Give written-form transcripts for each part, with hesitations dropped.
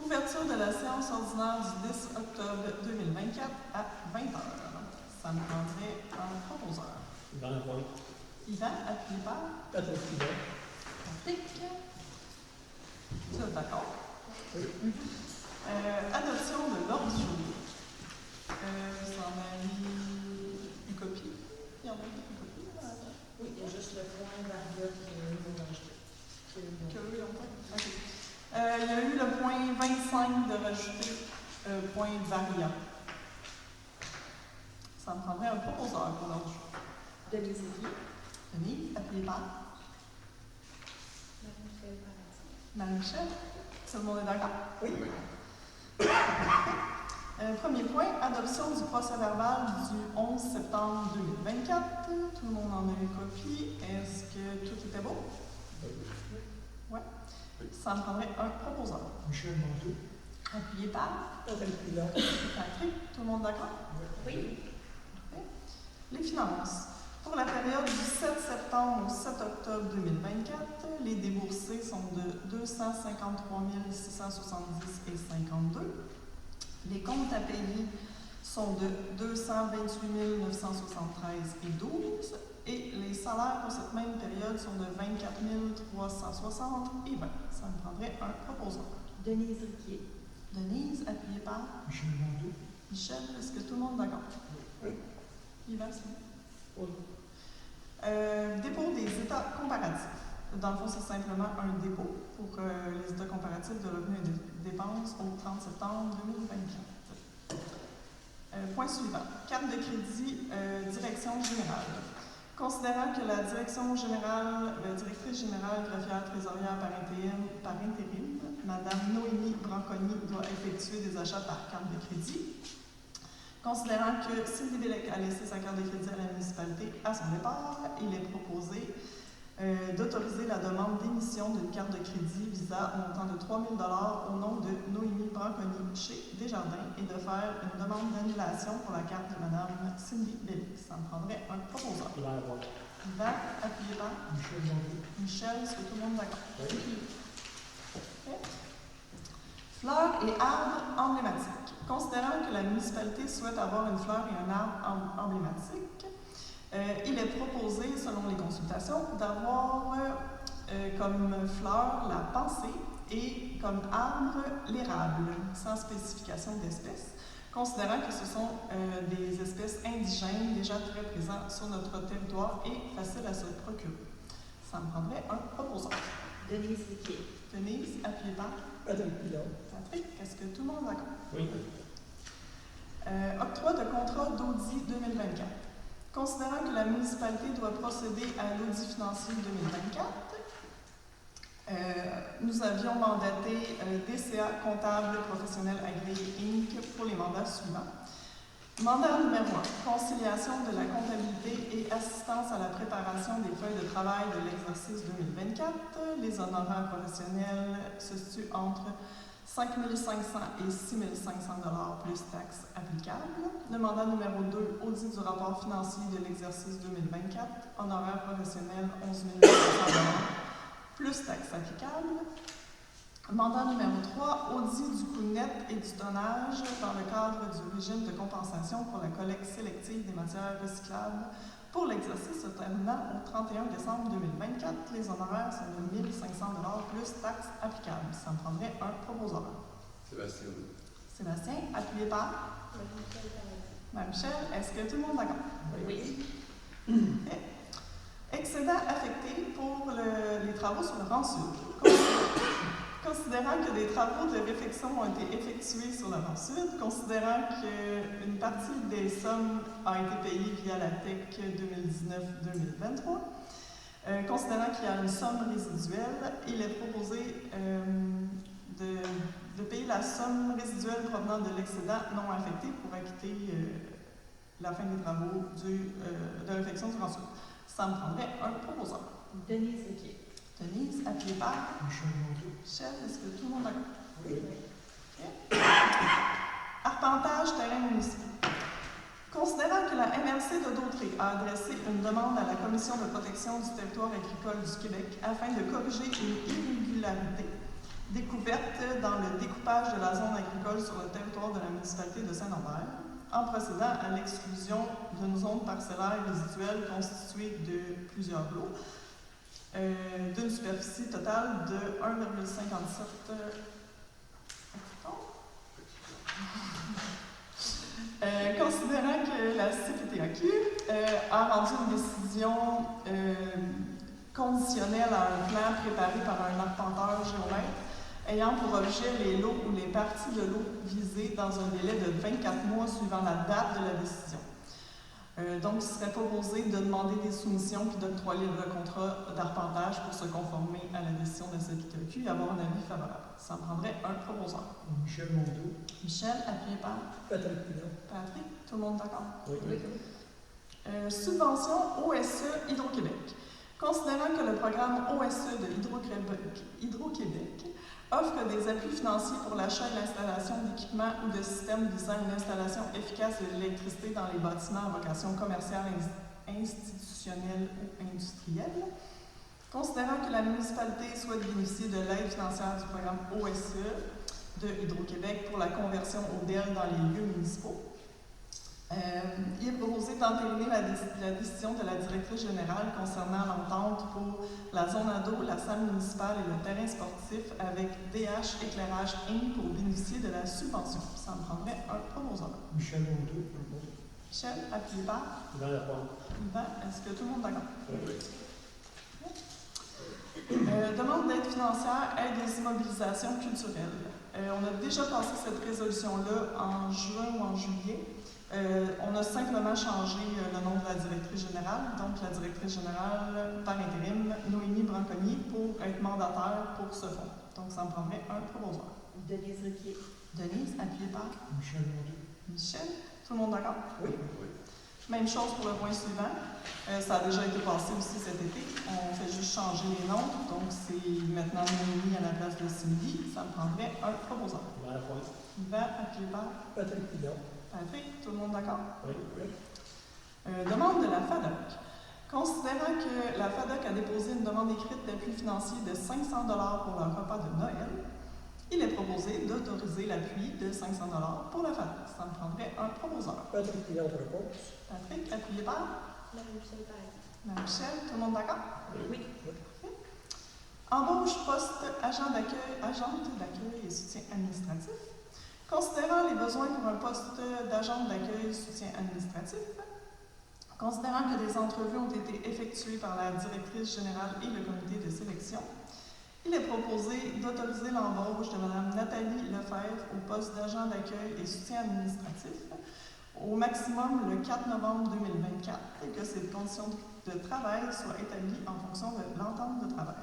Ouverture de la séance ordinaire du 10 octobre 2024 à 20h. Ça me prendrait un proposeur. Yvan Lapointe. Yvan, appuyé par Patrick Yvan. Patrick. Tu es d'accord? Oui. Adoption de l'ordre du jour. Vous en avez une copie? Il y en a une copie? Oui, il y a juste le point Margot qui nous a rajouté. Que eux ont pas? OK. Il y a eu le point 25 de rajouter point variant. Ça me prendrait un proposeur pour l'ordre du jour. Denise Evier. Denis, appuyé par Marie-Michel Paradis. Marie-Michel. Tout le monde est d'accord? Oui. Premier point, adoption du procès-verbal du 11 septembre 2024. Tout le monde en a une copie. Est-ce que tout était beau? Oui. Ça me prendrait un proposeur. Michel Manteau. Appuyé par Patrick Yvan. Patrick. Tout le monde d'accord? Oui. Les finances. Pour la période du 7 septembre au 7 octobre 2024, les déboursés sont de 253 670,52 $. Les comptes à payer sont de 228 973,12 $. Et les salaires pour cette même période sont de 24 360,20 $. Ça me prendrait un proposeur. Denise Riquier. Denise, appuyée par Michel Manteau. Michel. Est-ce que tout le monde est d'accord? Oui. Yvan, c'est bon? Oui. Dépôt des états comparatifs. Dans le fond, c'est simplement un dépôt pour les états comparatifs de revenus et de dépenses au 30 septembre 2024. Point suivant. Carte de crédit, direction générale. Considérant que la direction générale, directrice générale, greffière trésorière par intérim, Mme Noémie Branconi doit effectuer des achats par carte de crédit. Considérant que Sylvie Bélec a laissé sa carte de crédit à la municipalité à son départ, il est proposé d'autoriser la demande d'émission d'une carte de crédit visa au montant de 3 000 $ au nom de Noémie Branconi chez Desjardins et de faire une demande d'annulation pour la carte de Mme Sylvie Bélec. Ça me prendrait un proposeur. Yvan Lapointe. Yvan, appuyé par Michel Manteau. Michel, est-ce que tout le monde est d'accord? Oui. Okay. Fleurs et arbres emblématiques. Considérant que la municipalité souhaite avoir une fleur et un arbre emblématique, il est proposé, selon les consultations, d'avoir comme fleur la pensée et comme arbre l'érable, sans spécification d'espèce, considérant que ce sont des espèces indigènes déjà très présentes sur notre territoire et faciles à se procurer. Ça me prendrait un proposeur. Denise Riquier. Denise, appuyée par Patrick Yvan. Patrick. Est-ce que tout le monde est d'accord? Oui. Octroi de contrat d'audit 2024. Considérant que la municipalité doit procéder à l'audit financier 2024, nous avions mandaté DCA Comptable Professionnel Agréé Inc. pour les mandats suivants. Mandat numéro 1, conciliation de la comptabilité et assistance à la préparation des feuilles de travail de l'exercice 2024. Les honoraires professionnels se situent entre 5 500 et 6 500 $ plus taxes applicables. Le mandat numéro 2, audit du rapport financier de l'exercice 2024. Honoraires professionnels 11 500 $ plus taxes applicables. Mandat numéro 3, audit du coût net et du tonnage dans le cadre du régime de compensation pour la collecte sélective des matières recyclables pour l'exercice se terminant au 31 décembre 2024. Les honoraires sont de 1 500 $ plus taxes applicables. Ça me prendrait un proposeur. Sébastien. Sébastien, appuyé par Marie-Michel Paradis. Marie-Michel. Est-ce que tout le monde est d'accord? Oui. Okay. Excédent affecté pour les travaux sur le rang sud. Considérant que des travaux de réfection ont été effectués sur le rang sud, considérant qu'une partie des sommes a été payée via la TEC 2019-2023, considérant qu'il y a une somme résiduelle, il est proposé de payer la somme résiduelle provenant de l'excédent non affecté pour acquitter la fin des travaux de réfection du rang sud. Ça me prendrait un proposeur. Denise Riquier. Denise, appuyée par Michel Manteau. Michel, est-ce que tout le monde est d'accord? Oui. Okay. Arpentage terrain municipal. Considérant que la MRC de Dautré a adressé une demande à la Commission de protection du territoire agricole du Québec afin de corriger une irrégularité découverte dans le découpage de la zone agricole sur le territoire de la municipalité de Saint-Lambert, en procédant à l'exclusion d'une zone parcellaire résiduelle constituée de plusieurs lots, d'une superficie totale de 1,57 hectares. Considérant que la CPTAQ a rendu une décision conditionnelle à un plan préparé par un arpenteur géomètre ayant pour objet les lots ou les parties de l'eau visées dans un délai de 24 mois suivant la date de la décision. Donc, il serait proposé de demander des soumissions puis d'octroyer le contrat d'arpentage pour se conformer à la décision de la CPTAQ et avoir un avis favorable. Ça me prendrait un proposeur. Michel Monteau. Michel, appuyé par Patrick Pilon. Patrick. Tout le monde d'accord? Oui. Subvention OSE Hydro-Québec. Considérant que le programme OSE de Hydro-Québec offre des appuis financiers pour l'achat et l'installation d'équipements ou de systèmes visant une installation efficace de l'électricité dans les bâtiments à vocation commerciale, institutionnelle ou industrielle, considérant que la municipalité souhaite bénéficier de l'aide financière du programme OSE de Hydro-Québec pour la conversion au DEL dans les lieux municipaux, il est proposé d'entériner la décision de la directrice générale concernant l'entente pour la zone ado, la salle municipale et le terrain sportif avec DH Éclairage Inc. pour bénéficier de la subvention. Ça me prendrait un proposeur. Michel Monteau. Michel, appuyé par Yvan. Est-ce que tout le monde est d'accord? Oui. Demande d'aide financière, aide aux immobilisations culturelles. On a déjà passé cette résolution-là en juin ou en juillet. On a simplement changé le nom de la directrice générale. Donc, la directrice générale, par intérim, Noémie Branconier, pour être mandataire pour ce fonds. Donc, ça me prendrait un proposeur. Denise Riquier. Denise, appuyée par Michel Monteau. Michel. Tout le monde d'accord? Oui. Même chose pour le point suivant. Ça a déjà été passé aussi cet été. On fait juste changer les noms. Donc, c'est maintenant Noémie à la place de Cindy. Ça me prendrait un proposeur. Yvan, appuyé par Patrick Pilon. Patrick. Tout le monde d'accord? Oui. Demande de la FADOC. Considérant que la FADOC a déposé une demande écrite d'appui financier de 500 $ pour leur repas de Noël, il est proposé d'autoriser l'appui de 500 $ pour la FADOC. Ça me prendrait un proposeur. Patrick Pilon, réponse. Patrick, appuyé par Marie-Michel Paris. Marie-Michel. Tout le monde d'accord? Oui. Embauche poste agente d'accueil et soutien administratif. Considérant les besoins pour un poste d'agente d'accueil et soutien administratif, considérant que des entrevues ont été effectuées par la directrice générale et le comité de sélection, il est proposé d'autoriser l'embauche de Mme Nathalie Lefebvre au poste d'agent d'accueil et soutien administratif au maximum le 4 novembre 2024 et que ces conditions de travail soient établies en fonction de l'entente de travail.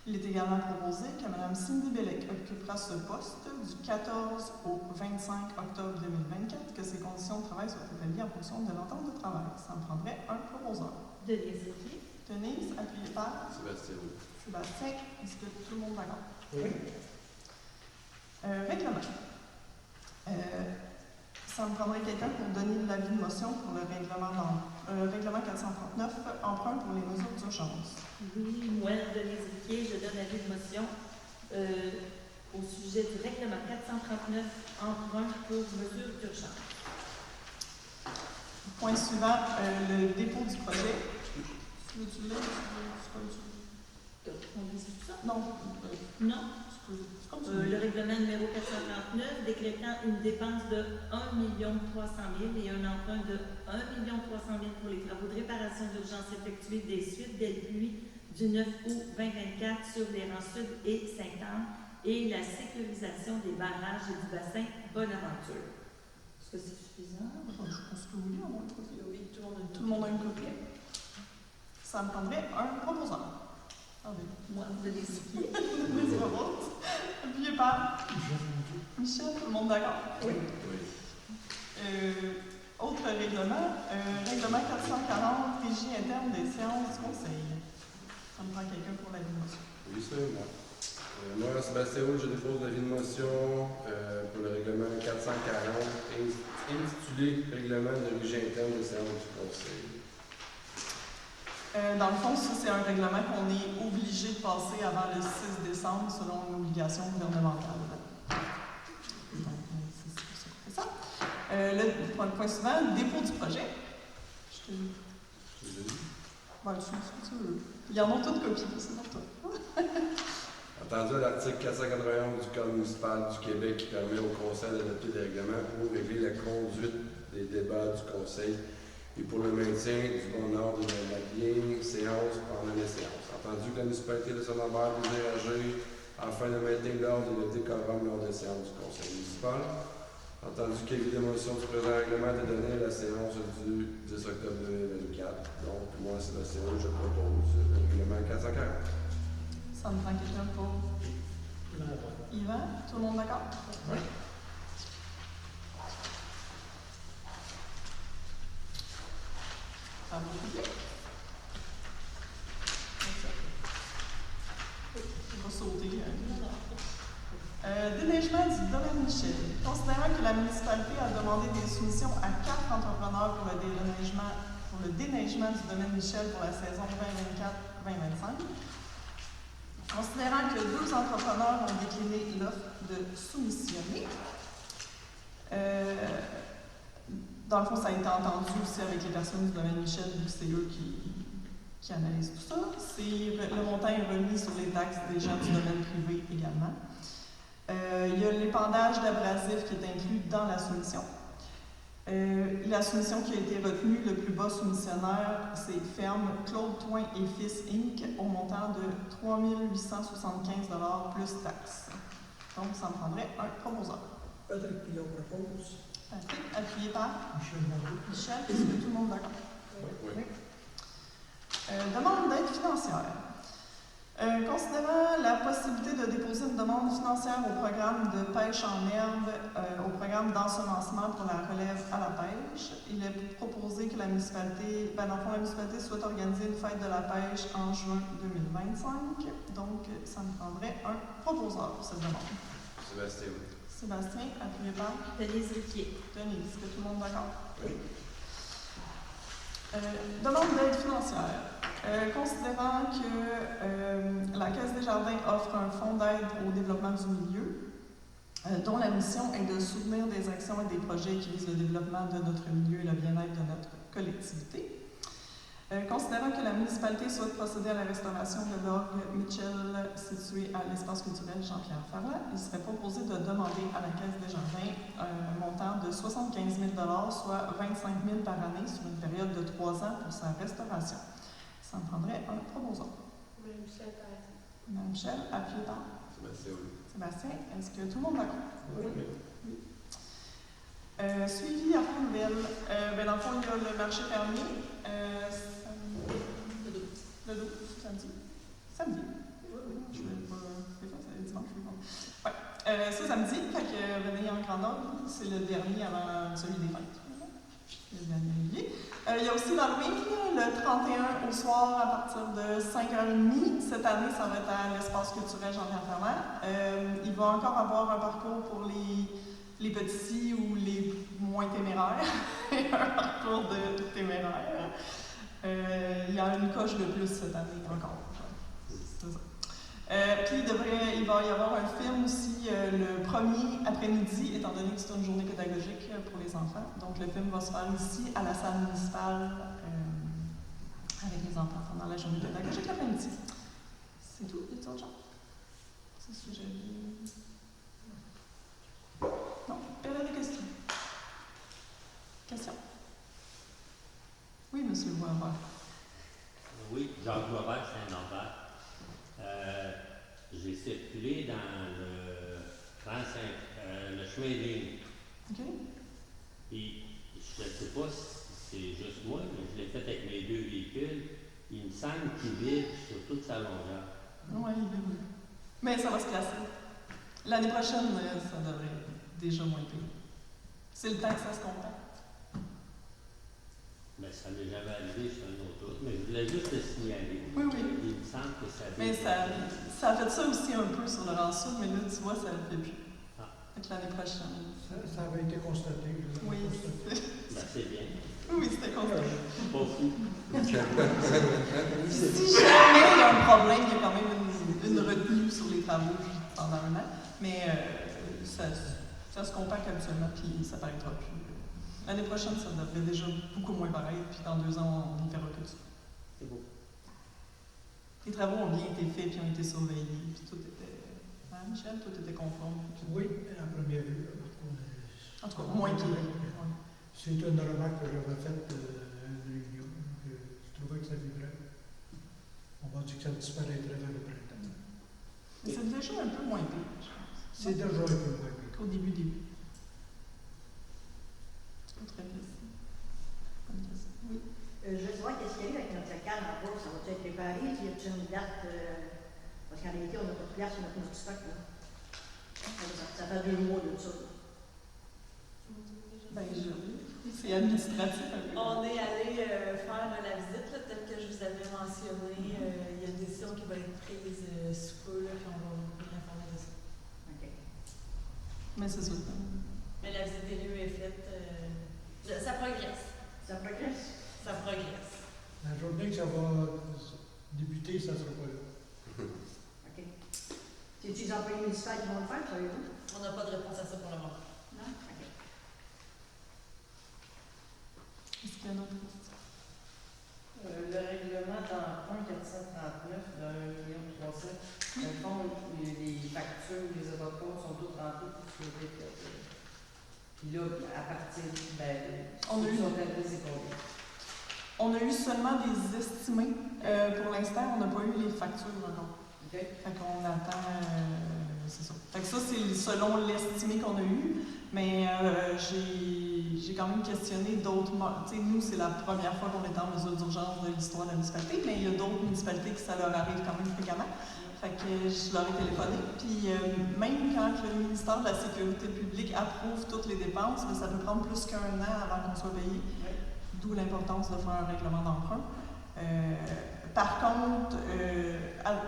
Il est également proposé que Mme Cindy Bellec occupera ce poste du 14 au 25 octobre 2024, que ces conditions de travail soient établies en fonction de l'entente de travail. Ça me prendrait un proposeur. Denise Riquier. Denise, appuyée par Sébastien. Sébastien. Est-ce que tout le monde est d'accord? Oui. Règlement. Ça me prendrait quelqu'un pour donner l'avis de motion pour le règlement 439, emprunt pour les mesures d'urgence. Oui, moi, Denise Riquier, je donne l'avis de motion au sujet du règlement 439, emprunt pour mesures d'urgence. Point suivant, le dépôt du projet. Tu veux-tu le lire? On dit tout ça? Non. Non. C'est comme tu veux. Le règlement numéro 439 décrétant une dépense de 1 300 000 et un emprunt de 1 300 000 pour les travaux de réparation d'urgence effectués des suites des pluies du 9 août 2024 sur les rangs sud et Sainte-Anne et la sécurisation des barrages et du bassin Bonaventure. Est-ce que c'est suffisant? Je pense que oui, on va le copie. Oui, tout le monde a une Tout le monde a une copie. Ça me prendrait un proposeur. Attendez. Moi, Denise Riquier. Denise Revolt. Appuyé par Michel Monteau. Michel. Tout le monde d'accord? Oui. Autre règlement. Règlement 440, régie interne des séances du conseil. Ça me prend quelqu'un pour la motion. Oui, c'est moi. Moi, Sébastien Houle, je dépose l'avis de motion pour le règlement 440 intitulé Règlement de régie interne des séances du conseil. Dans le fond, ça, c'est un règlement qu'on est obligé de passer avant le 6 décembre selon une obligation gouvernementale. Donc, c'est pour ça qu'on fait ça. Le point suivant, dépôt du projet. Je te dis. Ouais, tu veux. Ils en ont toutes copiées, c'est pour toi. Entendu à l'article 491 du Code municipal du Québec qui permet au Conseil d'adopter des règlements pour régler la conduite des débats du Conseil et pour le maintien du bon ordre de la ligne séance pendant les séances. Entendu que la municipalité de Saint-Lambert désire agir afin de maintenir l'ordre et le décorum lors des séances du Conseil municipal. Entendu qu'il y a eu démolition du présent règlement est donné à la séance du 10 octobre 2024. Donc, moi, Sébastien, je propose le règlement 440. Ça me prend quelqu'un pour Yvan. Tout le monde d'accord? Oui. Ça va vous plaît? Je vais sauter. Déneigement du domaine Michel. Considérant que la municipalité a demandé des soumissions à 4 entrepreneurs pour le déneigement du domaine Michel pour la saison 2024-2025, considérant que 2 entrepreneurs ont décliné l'offre de soumissionner, dans le fond, ça a été entendu aussi avec les personnes du domaine Michel, vu que c'est eux qui analysent tout ça. Le montant est remis sur les taxes des gens du domaine privé également. Il y a l'épandage d'abrasifs qui est inclus dans la soumission. La soumission qui a été retenue, le plus bas soumissionnaire, c'est Ferme Claude Toin et Fils Inc. au montant de 3 875 $ plus taxes. Donc, ça me prendrait un proposeur. Patrick Pilon propose. Patrick, appuyé par Michel Marot. Michel. Est-ce que tout le monde est d'accord? Oui. Demande d'aide financière. Considérant la possibilité de déposer une demande financière au programme de pêche en herbe, au programme d'ensemencement pour la relève à la pêche, il est proposé que la municipalité, dans le fond, la municipalité souhaite organiser une fête de la pêche en juin 2025. Donc, ça me prendrait un proposeur pour cette demande. Sébastien. Sébastien, appuyé par Denise Riquier. Denise. Est-ce que tout le monde est d'accord? Oui. Demande d'aide financière. Considérant que la Caisse des Jardins offre un fonds d'aide au développement du milieu, dont la mission est de soutenir des actions et des projets qui visent le développement de notre milieu et le bien-être de notre collectivité. Considérant que la municipalité souhaite procéder à la restauration de l'orgue Mitchell situé à l'espace culturel Jean-Pierre Ferland, il serait proposé de demander à la Caisse des Jardins un montant de 75 000 $, soit 25 000 $ par année sur une période de 3 ans pour sa restauration. Ça me prendrait un proposeur. Mme Michel, par exemple. Mme Michel, appuyé par Sébastien. Sébastien. Est-ce que tout le monde est d'accord? Oui. Suivi à Fondville. Dans le fond, il y a le marché fermé. Le 12, samedi. Samedi. Je vais pas. Des fois, c'est dimanche. Ouais. C'est samedi, fait que venez en grand ordre. C'est le dernier avant celui des fêtes. Le dernier juillet. Il y a aussi l'Halloween, le 31 au soir à partir de 5h30. Cette année, ça va être à l'espace culturel Jean-Pierre Ferland. Il va encore avoir un parcours pour les petits ou les moins téméraires. Et un parcours de téméraires. Il y a une coche de plus cette année encore. C'est ça. Puis il va y avoir un film aussi le premier après-midi, étant donné que c'est une journée pédagogique pour les enfants. Donc le film va se faire ici à la salle municipale avec les enfants pendant la journée pédagogique l'après-midi. C'est tout, y a-t-il autre chose? C'est ce que j'ai dit. Non, période de questions. Questions? Oui, monsieur Boisvert. Oui, Jacques Boisvert, Saint-Lambert. J'ai circulé dans le chemin de ligne. OK. Puis, je ne sais pas si c'est juste moi, mais je l'ai fait avec mes 2 véhicules. Il me semble qu'il vide sur toute sa longueur. Oui, mais ça va se classer. L'année prochaine, ça devrait déjà moins pire. C'est le temps que ça se compacte. Mais ça m'est jamais arrivé sur une autre route. Mais je voulais juste le signaler. Oui, oui. Il me semble que ça Mais vide. ça a fait ça aussi un peu sur le rang sud, mais là, tu vois, ça ne le fait plus. Ah. Fait que l'année prochaine. Ça avait été constaté. Oui. Ben, c'est bien. Oui, c'était constaté. C'est pas fou. Si jamais il y a un problème, il y a quand même une retenue sur les travaux pendant un an, mais ça se compacte habituellement, puis ça paraîtra plus. L'année prochaine, ça devrait déjà beaucoup moins paraître, puis dans 2 ans, on n'y verra que ça. C'est beau. Les travaux ont bien été faits, puis ont été surveillés, puis tout était... Hein, Michel, tout était conforme. Oui, à première vue. En tout cas, moins qu'il est. C'est une remarque que j'avais faite de réunion, que je trouvais que ça vibrait. On va dire que ça disparaîtrait vers le printemps. Mais c'est déjà un peu moins pire, je pense. C'est déjà un peu moins pire. Qu'au début. Autre question. Bonne question. Oui. Je veux savoir qu'est-ce qu'il y a eu avec notre local en cours. Ça va-t-il être réparé? Y a-t-il une date? Parce qu'en réalité, on n'a pas de place sur notre stock. Là. Ça fait 2 mois de ça. Ben, c'est administratif un peu. On est allé faire la visite, là, telle que je vous avais mentionné. Il y a une décision qui va être prise sous peu, là, puis on va vous informer de ça. OK. Mais c'est ça. Mais la visite des lieux est faite. Ça progresse. Ça progresse? Ça progresse. La journée que ça va débuter, ça ne sera pas là. OK. C'est-tu les employés municipaux qui vont le faire, savez-vous? On n'a pas de réponse à ça pour le moment. Non? OK. Est-ce qu'il y a une autre question? Le règlement d'emprunt 439 de 1,3 million, dans le fond, les factures, les avocats sont toutes rentrées pour sauver. Puis là, à partir On a eu- c'est combien? On a eu seulement des estimés. Pour l'instant, on n'a pas eu les factures encore. OK? Fait qu'on attend, c'est ça. Fait que ça, c'est selon l'estimé qu'on a eu, mais j'ai quand même questionné d'autres... Tu sais, nous, c'est la première fois qu'on est en mesure d'urgence de l'histoire de la municipalité, mais il y a d'autres municipalités qui ça leur arrive quand même fréquemment. Fait que je leur ai téléphoné, puis même quand le ministère de la Sécurité publique approuve toutes les dépenses, ça peut prendre plus qu'1 an avant qu'on soit payé, d'où l'importance de faire un règlement d'emprunt. Par contre,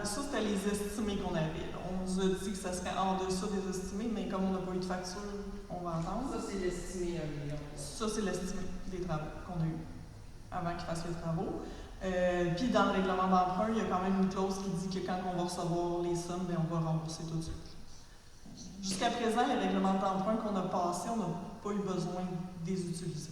ça c'était les estimés qu'on avait. On nous a dit que ça serait en dessous des estimés, mais comme on n'a pas eu de facture, on va attendre. Ça, c'est l'estimé 1 million. Ça, c'est l'estimé des travaux qu'on a eu avant qu'ils fassent les travaux. Puis dans le règlement d'emprunt, il y a quand même une clause qui dit que quand on va recevoir les sommes, bien, on va rembourser tout de suite. Jusqu'à présent, les règlements d'emprunt qu'on a passés, on n'a pas eu besoin de les utiliser.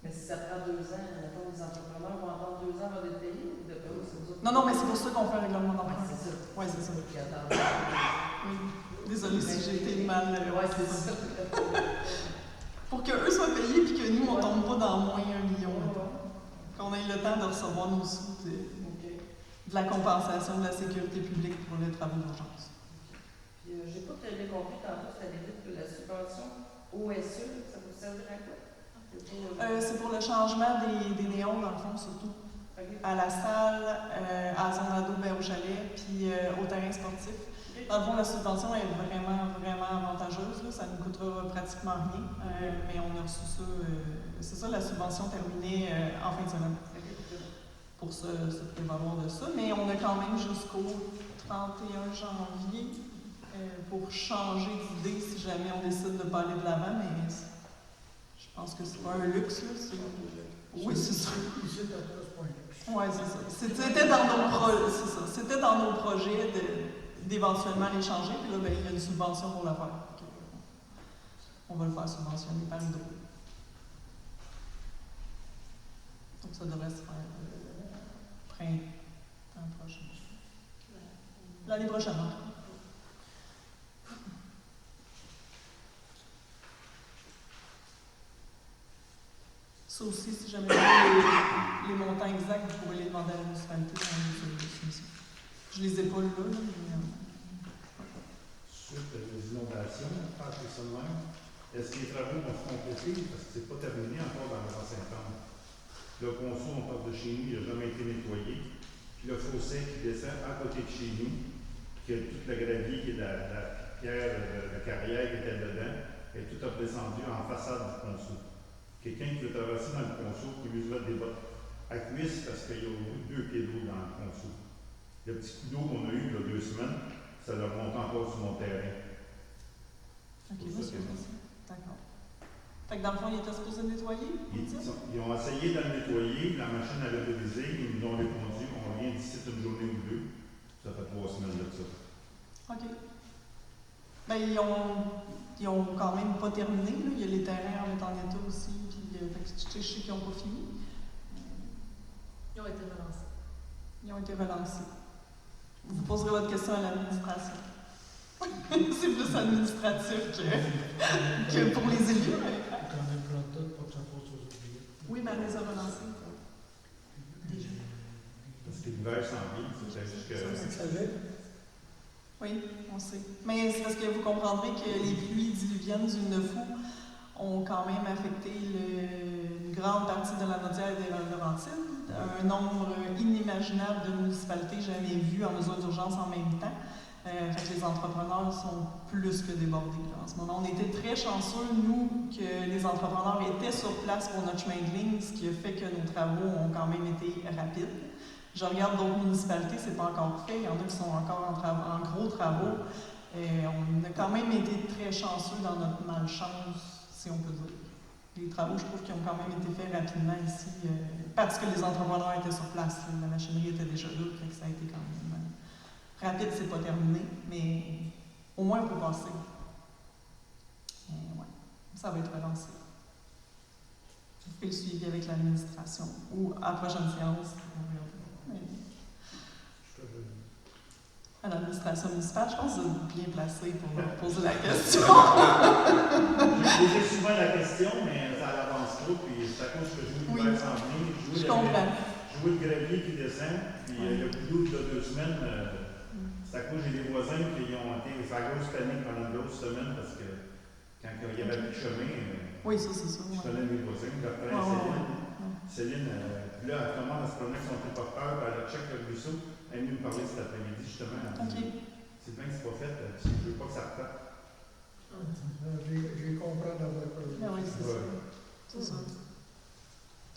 Mais si ça prend 2 ans, les entrepreneurs vont attendre 2 ans avant d'être payés ou de payer? Non, mais c'est pour ça qu'on fait un règlement d'emprunt. Ouais, c'est ça. Oui, c'est ça. Qui attendent. Oui. Désolée si j'ai été mal. Ouais, c'est ça. Pour qu'eux soient payés et que nous, on ne tombe pas dans moins 1 million. Ouais. Qu'on ait le temps de recevoir nos sous de la compensation de la sécurité publique pour les travaux d'urgence. Puis, j'ai pas très bien compris tantôt, ça allait dire que la subvention OSE, ça peut servir à quoi? C'est pour le changement des néons, dans le fond, surtout. Okay. À la salle, à la zone ado, au chalet, puis au terrain sportif. Dans le fond, la subvention est vraiment, vraiment avantageuse. Là. Ça ne nous coûtera pratiquement rien. Mais on a reçu ça. C'est ça, la subvention terminée en fin de semaine. Pour se prévaloir de ça. Mais on a quand même jusqu'au 31 janvier pour changer d'idée si jamais on décide de ne pas aller de l'avant. Mais je pense que c'est pas un luxe. Là. Oui, c'est ça. Ici, c'est pas un luxe. Oui, c'est ça. C'était dans nos projets d'éventuellement les changer, puis là, ben, il y a une subvention pour le faire. On va le faire subventionner par Hydro. Donc, ça devrait se faire printemps prochain. L'année prochaine, en tout cas. Ça aussi, si jamais vous avez les montants exacts, vous pouvez les demander à la municipalité dans les soumissions. Je les ai pas là, mais... Suite aux inondations, passer ça de même, est-ce que les travaux vont se compléter? Parce que c'est pas terminé encore dans le Grand Saint-Anne. Le conso, on parle de chez nous, il n'a jamais été nettoyé. Puis le fossé qui descend à côté de chez nous, qui a toute la gravier qui est la pierre de carrière qui était dedans, et tout a descendu en façade du conso. Quelqu'un qui veut traverser dans le conso, qui lui mettre des bottes à cuisse parce qu'il y a au bout 2 pieds d'eau dans le conso. Le petit coup d'eau qu'on a eu il y a 2 semaines, ça leur monte encore sur mon terrain. Ok, Pour ça, d'accord. Fait que dans le fond, ils étaient supposés le nettoyer, Ils, vous dites? ils ont essayé de le nettoyer, la machine avait brisé, ils nous ont répondu, on vient d'ici une journée ou deux. Ça fait 3 semaines de ça. OK. Ben, ils ont quand même pas terminé, là. Il y a les terrains en état aussi, puis fait que, tu sais, je sais qu'ils n'ont pas fini. Ils ont été relancés. Ils ont été relancés. Vous poserez votre question à l'administration. C'est plus administratif que pour les élus. Mais... Il faut quand même prendre tout pour que ça passe aux oubliés. Oui, mais elle les a relancés. Déjà. Parce que l'hiver s'en vient, c'était jusque. Ça savait? Oui, on sait. Mais c'est parce que vous comprendrez que les pluies diluviennes du 9 août ont quand même affecté une grande partie de la Naudière et de la Laurentide. Un nombre inimaginable de municipalités jamais vues en mesure d'urgence en même temps. Fait que les entrepreneurs sont plus que débordés là, en ce moment. On était très chanceux, nous, que les entrepreneurs étaient sur place pour notre chemin de ligne, ce qui a fait que nos travaux ont quand même été rapides. Je regarde d'autres municipalités, c'est pas encore fait. Il y en a qui sont encore en gros travaux. On a quand même été très chanceux dans notre malchance, si on peut dire. Les travaux, je trouve qu'ils ont quand même été faits rapidement ici, parce que les entrepreneurs étaient sur place. La machinerie était déjà là, fait que ça a été quand même rapide, c'est pas terminé, mais au moins on peut passer. Ouais, ça va être relancé. Je fais le suivi avec l'administration ou à la prochaine séance. À l'administration municipale, je pense que c'est bien placé pour leur poser la question. Je posais souvent la question, mais ça avance trop, puis c'est à cause que je joue l'hiver s'en vient. Je comprends. Je vois le gravier qui descend, puis le coup d'eau de 2 semaines, c'est à cause j'ai des voisins qui ont été sa grosse panique pendant 2 semaines parce que quand il y avait plus de chemin, oui, ça c'est ça. Je connais mes voisins, je leur prenais Céline, puis là, elle commence à se promener avec son téléporteur, puis elle check le ruisseau. Elle est venue me parler cet après-midi, justement. C'est bien que c'est pas fait, je ne veux pas que ça reparte. J'ai compris d'avoir peur. Oui, c'est ça. C'est ça.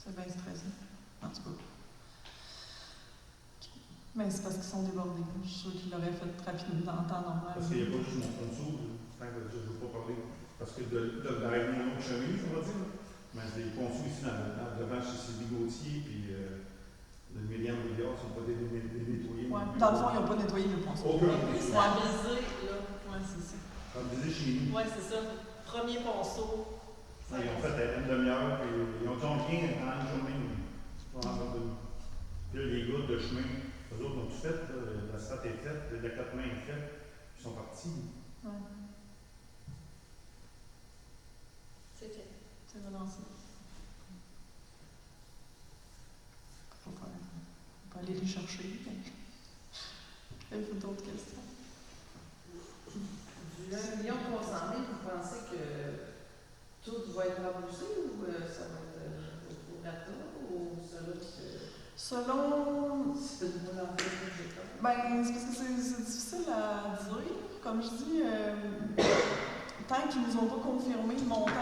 C'est bien stressant. En tout cas. Mais c'est parce qu'ils sont débordés. Je suis sûre qu'ils l'auraient fait rapidement en temps normal. Parce qu'il n'y a pas juste mon conso, je ne veux pas parler. Parce que d'arriver dans l'autre chemise, on va dire. Mais les consos ici, devant chez Sylvie Gauthier, puis le Myriam Rivière, ne sont pas nettoyés. Ouais. Dans le fond, ils n'ont pas nettoyé le ponceau. Aucun. Ça a brisé, là. Oui, c'est ça. Comme disait chez nous. Oui, c'est ça. Premier ponceau. Ils ont fait une demi-heure, puis ils ont dit rien pendant une journée. Puis là, les gars de chemin, eux autres ont tout fait, la stade est faite, l'accotement est fait, ils sont partis. Ouais. C'est fait. C'est relancé. Faut pas aller les chercher. Il faut d'autres questions. Du 1 300 000, vous pensez que tout va être remboursé ou ça va être au rata ou Selon. C'est Ben, c'est parce que c'est difficile à dire. Comme je dis, tant qu'ils ne nous ont pas confirmé le montant,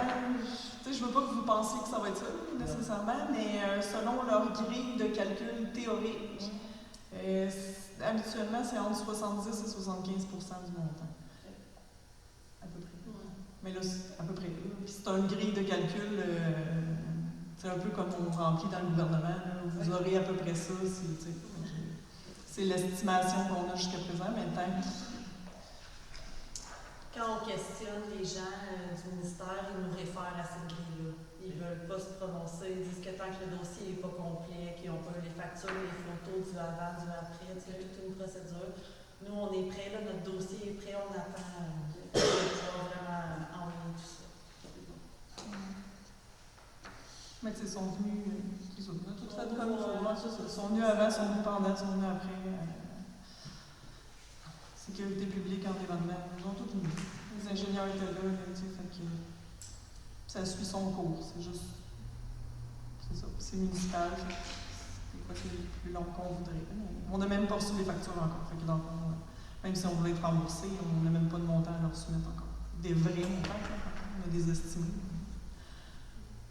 je ne veux pas que vous pensiez que ça va être ça, nécessairement, mais selon leur grille de calcul théorique, habituellement, c'est entre 70 et 75 du montant. À peu près. Mais là, c'est à peu près. Puis c'est une grille de calcul, c'est un peu comme on remplit dans le gouvernement. Là, vous aurez à peu près ça. C'est l'estimation qu'on a jusqu'à présent, mais tant Quand on questionne les gens du ministère, ils nous réfèrent à cette grille-là. Ils ne veulent pas se prononcer, ils disent que tant que le dossier n'est pas complet, qu'ils n'ont pas les factures, les photos du avant, du après, c'est toute une procédure. Nous, on est prêts, là, notre dossier est prêt, on attend de pouvoir vraiment envoyer tout ça. Mais ils sont venus, ils ont tout fait comme il faut. Ils sont venus avant, ils sont venus pendant, ils sont venus après. Sécurité publique, environnement, ils ont tout mis. Les ingénieurs étaient là, fait que ça suit son cours. C'est juste. C'est ça. C'est municipal. Des fois, c'est plus long qu'on voudrait. On n'a même pas reçu les factures encore. Fait que dans le fond, même si on voulait être remboursé, on n'a même pas de montant à leur soumettre encore. Des vrais montants, on a des estimés.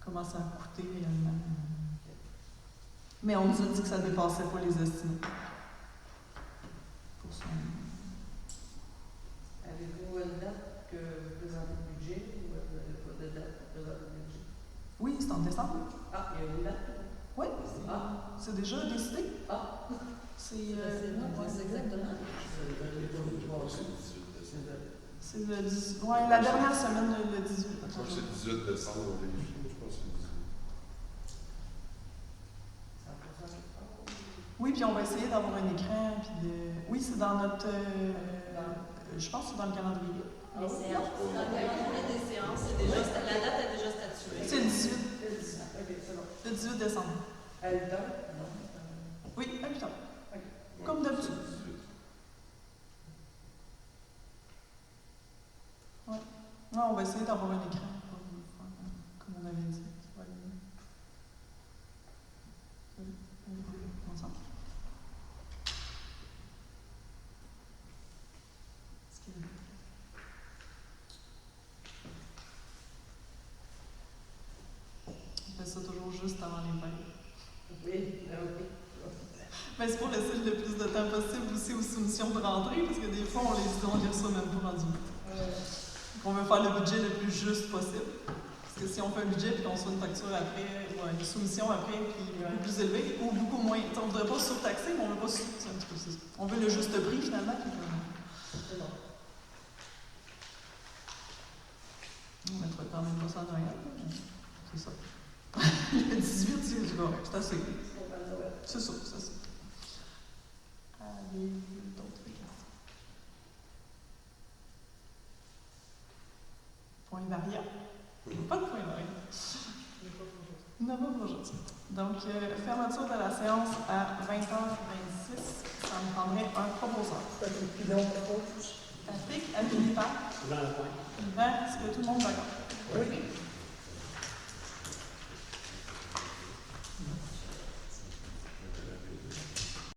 Comment ça a coûté réellement. Mais on nous a dit que ça ne dépassait pas les estimés. Pour ça. Avez-vous une date que vous présentez le budget ou vous n'avez pas de date pour présenter le budget? déjà décidé. Ah, C'est C'est exactement. c'est le 18. Ouais, la dernière semaine, le 18. Je crois que c'est le 18 décembre, on vérifie. Je pense que c'est le 18. Oui, puis on va essayer d'avoir un écran. Puis oui, c'est dans notre. Je pense que c'est dans le calendrier. Les séances. Dans le calendrier des séances, la date est déjà statuée. C'est le 18. Ok, c'est bon. Le 18 décembre. À 8 heures? Non. Oui, à 8 heures. Ok. Comme d'habitude. C'est le 18. Ouais, on va essayer d'avoir un écran pour faire, comme on avait dit. Ça va aller mieux. Ensemble. Est-ce qu'il y a- On fait ça toujours juste avant les fêtes. Oui, oui. Ben, c'est pour laisser le plus de temps possible aussi aux soumissions de rentrée, parce que des fois, on les reçoit même pas rendus. On veut faire le budget le plus juste possible. Parce que si on fait un budget et qu'on reçoit une facture après, ou une soumission après qui est beaucoup plus élevée, ou beaucoup moins, on ne voudrait pas surtaxer, mais on veut pas c'est un petit peu ça. On veut le juste prix finalement. Puis, C'est bon. on mettra quand même pas ça à Noël. C'est ça. Le 18, c'est correct, c'est assez. C'est pas Noël. C'est ça, c'est ça. Avez-vous d'autres questions? Point variable. Pas de point variable. Non, pas pour aujourd'hui. Donc, fermeture de la séance à 20h26. Ça me prendrait un proposeur. Puis donc, on propose. Patrick, Amélie, Dans le coin. Yvan, est-ce que tout le monde est d'accord? Oui.